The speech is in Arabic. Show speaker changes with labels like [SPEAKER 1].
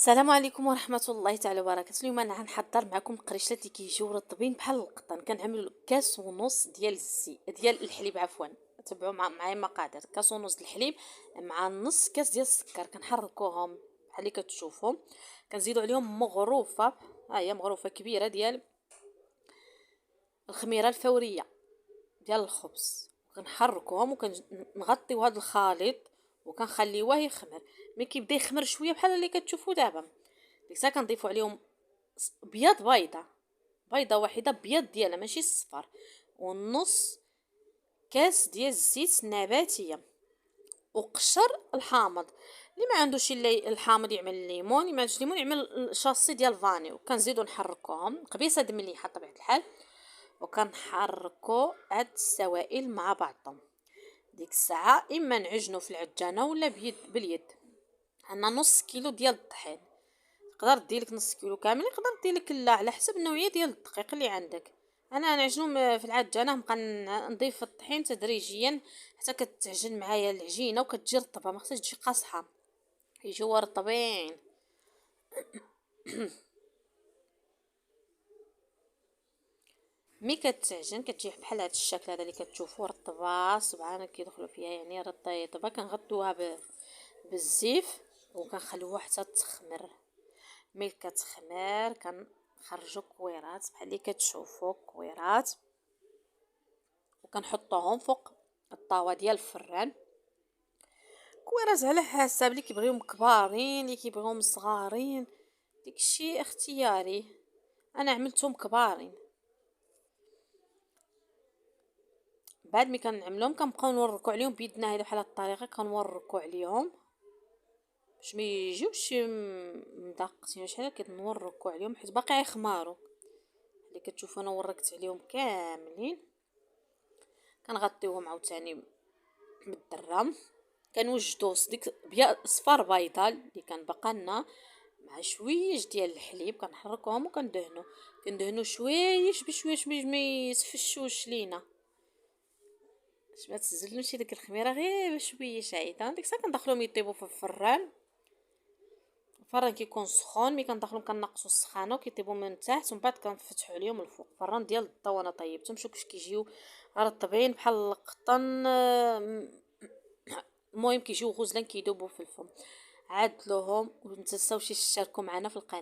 [SPEAKER 1] السلام عليكم ورحمة الله تعالى وبركاته. اليوم انا غنحضر معكم القريشات اللي كيجيو رطبين بحال القطن. كنعملوا كاس ونص ديال ديال الحليب عفوا. تبعوا معايا المقادير: كاس ونص د الحليب مع نص كاس ديال السكر. كنحركوهم بحال اللي كتشوفوا. كنزيدوا عليهم مغروفه، ها هي مغروفه كبيره ديال الخميره الفوريه ديال الخبز. كنحركوهم وكنغطيو هذا الخليط وكنخليوه يخمر. ملي كيبدا يخمر شويه بحال اللي كتشوفوا دابا، ديك الساعه كنضيفوا عليهم بياض بيضه واحده، بياض ديالها ماشي الصفر، ونص كاس ديال الزيت النباتيه، وقشر الحامض. اللي ما عندوش الا الحامض يعمل الليمون، اللي ما عندوش الليمون يعمل شاصي ديال الفاني. وكنزيدو نحركوهم قبيصه مليحه طبيعه الحال، وكنحركو هاد السوائل مع بعضهم. ديك الساعه اما نعجنو في العجانه ولا باليد. عندنا نص كيلو ديال الطحين، تقدر ديرلك نص كيلو كامل، يقدر ديرلك لا على حسب النوعيه ديال الدقيق اللي عندك. انا نعجنو في العجانه، نبقى نضيف الطحين تدريجيا حتى كتعجن معايا العجينه وكتجي رطبه، ما خصهاش تجي قاصحه، يجيو رطبين. مي كتعجن كتجي بحال هذا الشكل هذا اللي كتشوفوا، رطبه صبعان كيدخلوا فيها، يعني رطيبه. كنغطوها بالزيف وكنخليوها حتى تخمر. ملي كتخمر كنخرجوا كويرات بحال اللي كتشوفوا كويرات، وكنحطوهم فوق الطاوه ديال الفران. كويرات على حسب اللي كيبغيهم كبارين، اللي كيبغيهم صغارين، داكشي اختياري. انا عملتهم كبارين. بعد ملي كنعملهم كنبقاو نوركو عليهم بيدنا، هذا بحال هاد الطريقه كنوركو عليهم باش ما يجيوش مدقسين شحال كنوركو عليهم حيت باقي يخماروا. اللي كتشوفوا انا وركت عليهم كاملين. كنغطيوهم عاوتاني بالدرام. كنوجدو ديك صفار بيضه اللي كان بقى لنا مع شويش ديال الحليب، كنحركوهم كندهنو شويش بشويش باش ما يسفشوش لينا، باش ما تزلوش ديك الخميره غير بشويش عيطه. ديك الساعه كندخلوهم يطيبوا في الفران. الفران كيكون سخون، ملي كندخلوهم كنقصوا السخانه وكيطيبوا من تحت، ومن بعد كنفتحوا عليهم الفوق. الفران ديال الضو انا طيبتهم، شوف كيفاش كيجيو رطبين بحال القطن. المهم كيجيو غزلان كيذوبوا في الفم. عدلوهم وما تنساوش تشتركوا معنا في القناه.